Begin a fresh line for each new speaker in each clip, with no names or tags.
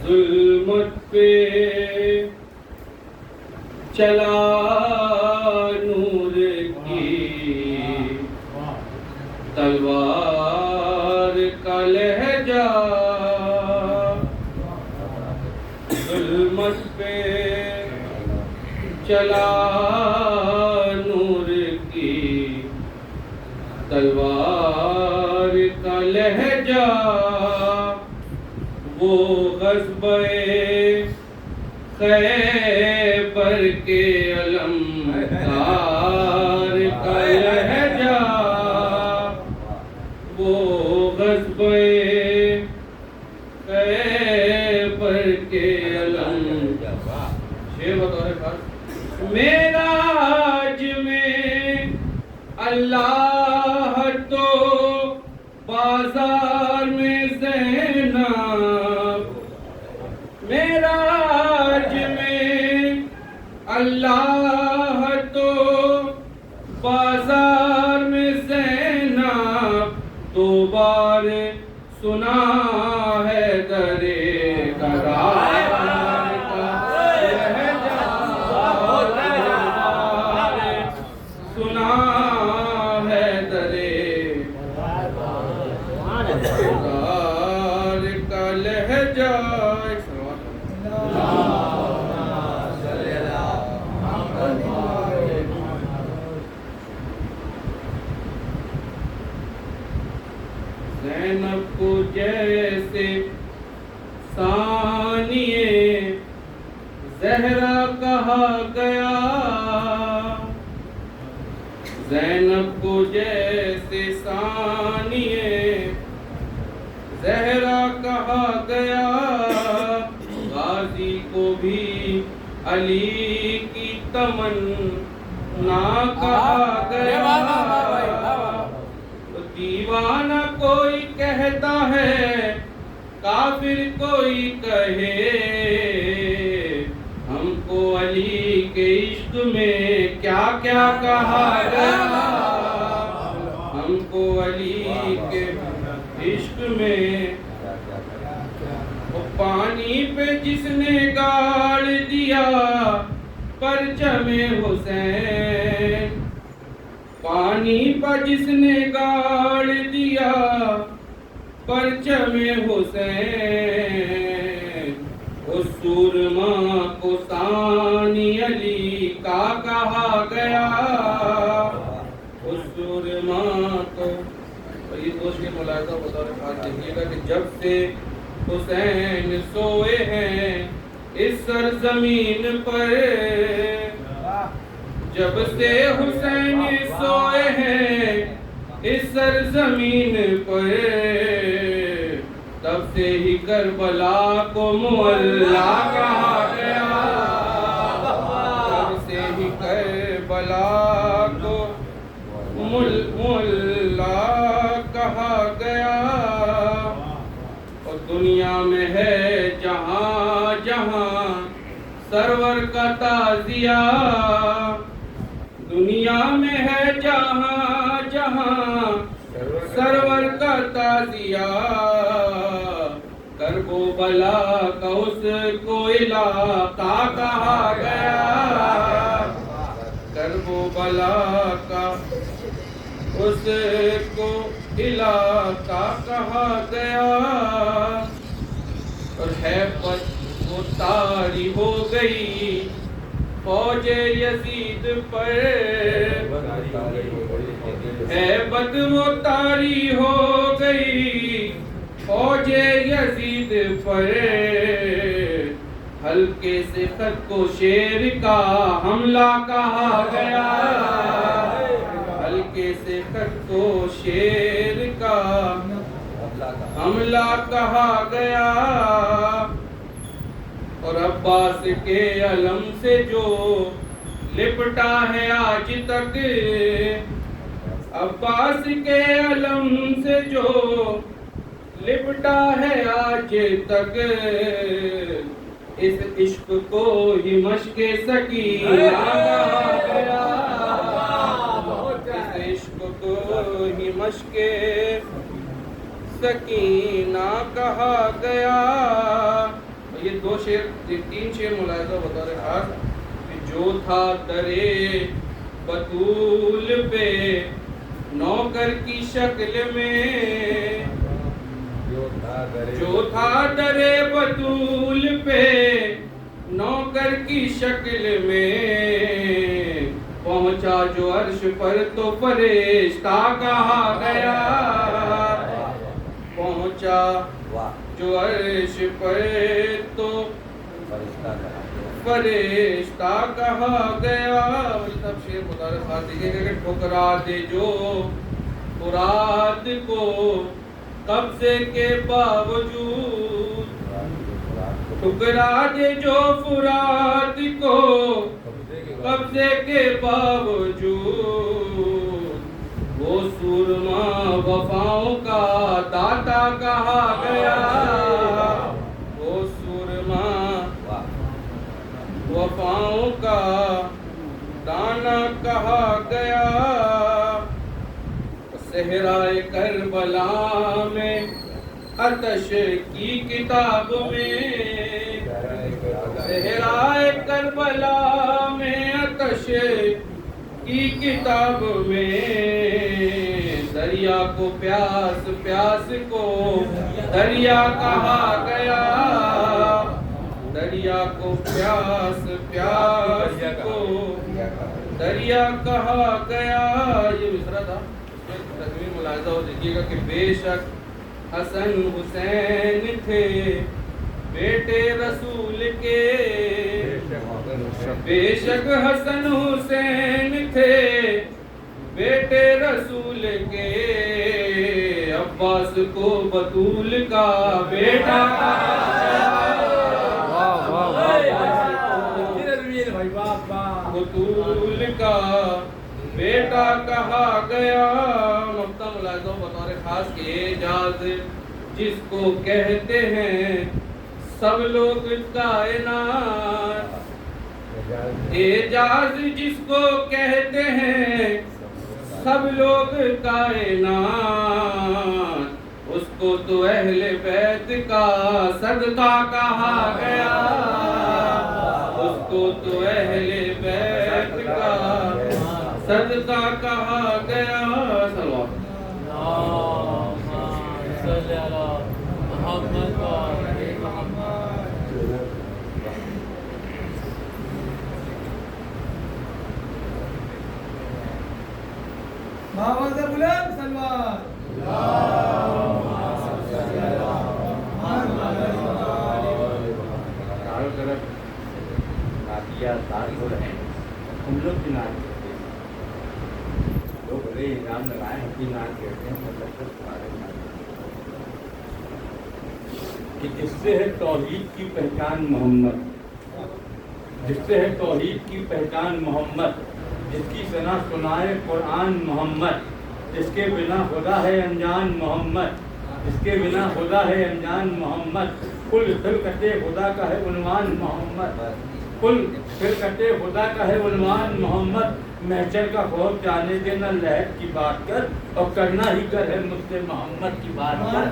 ظلمت پہ چلا نور کی تلوار کا لہجہ، ظلمت پہ چلا نور کی تلوار کا لہجہ، وہ غصبِ خیبر کے علمدار کا لہجہ، وہ غصبِ خیبر کے علمدار۔ شعر بطور خاص: معراج میں اللہ تو بازار میں زینب، معراج میں اللہ تو بازار میں زینب، دو بار سنا ہے درے قرار کا لہجہ، سنا ہے درے قرار کا لہجہ۔ زینب کو جیسے ثانیہ زہرا کہا گیا، زینب کو جیسے ثانیہ زہرا کہا گیا، غازی کو بھی علی کی تمنا کہا گیا، دیوانہ کوئی کہتا ہے کافر کوئی کہے، ہم کو علی کے عشق میں کیا کیا کہا گیا، ہم کو علی کے عشق میں وہ پانی پہ جس نے گاڑ دیا پرچم حسین، پانی پہ جس نے گاڑ دیا پرچم حسین، اس سورما کو ثانی علی کا کہا گیا، اس سورما کو۔ یہ دوست کے ملاحظہ بطور خاص دیکھیے گا کہ جب سے حسین سوئے ہیں اس سرزمین پر، جب سے حسین سوئے ہیں اس سرزمین پر، تب سے ہی کربلا کو معلیٰ کہا گیا، تب سے ہی کربلا کو معلیٰ کہا گیا، اور دنیا میں ہے جہاں جہاں سرور کا تعزیہ، دنیا میں ہے جہاں جہاں سرور کا تعزیہ، کرب و بلا کا اس کو علاقہ کہا گیا، کرب و بلا کا اس کو علاقہ کہا گیا، اور ہیبت وہ طاری ہو گئی فوج یزید پر، ہیبت وہ طاری ہو گئی فوج یزید پر، ہلکے سے خط کو شیر کا حملہ کہا گیا، ہلکے سے خط کو شیر کا حملہ کہا گیا، اور عباس کے علم سے جو لپٹا ہے آج تک، عباس کے علم سے جو لپٹا ہے آج تک، اس عشق کو ہی مشق سکینہ کہا گیا، اس عشق کو ہی मश्के सकीना कहा गया। ये 3 शेर मुलाहिजा बता रहे खास कि जो था दरे बतूल पे नौकर की शक्ल में, जो था दरे बतूल पे नौकर की शक्ल में, पहुंचा जो अर्श पर तो फरिश्ता कहा गया। पहुंचा जो अर्श पर तो फरिश्ता कहा गया। तब शेर मुतारिफ खास देखिएगा कि ठुकरा दे जो मुराद को कब्जे के बावजूद, ठुकरा दे जो फुराद को कब्जे के बावजूद, वो सुरमा वफाओं का दाता कहा गया। वो सुरमा वफाओं का दाना कहा गया। सहराए करबला में आतश की किताब में, सहराए करबला में आतश की किताब में, दरिया को प्यास प्यास को दरिया कहा गया। दरिया को प्यास प्यास को दरिया कहा गया। ये मिसरा था, तस्वीर मुलाहिजा हो देखिएगा कि बेशक हसन हुसैन थे बेटे रसूल के, बेशक हसन हुसैन थे बेटे रसूल के, अब्बास को बतूल का बेटा बतूल का बेटा कहा गया। मक्ता मुलाहिजा बतौर खास के एजाज जिसको कहते हैं सब लोग कायनात, एजाज जिसको कहते हैं सब लोग कायनात, उसको तो अहले बैत का सदका कहा गया। उसको तो अहले बैत का सदका कहा गया।
बुलंद सलवार।
चारों तरफ नातिया तार हो रहे हैं, हम लोग की नाच करते हैं, लोग बड़े इनाम लगाए अपनी नाच करते हैं, मतलब तुम्हारे नाच कि इससे है तौहीद की पहचान मोहम्मद, जिससे है तौहीद की पहचान मोहम्मद, जिसकी सना सुनाए कुरान मोहम्मद, जिसके बिना खुदा है अनजान मोहम्मद, जिसके बिना खुदा है अनजान मोहम्मद, कुल खिलकते खुदा का है उन्वान मोहम्मद, कुल खिलकते खुदा का है उन्वान मोहम्मद, महचर का खौफ जाने देना लहर की बात कर, और करना ही गर है मुझसे मोहम्मद की बात कर,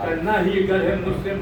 करना ही गर है मुझसे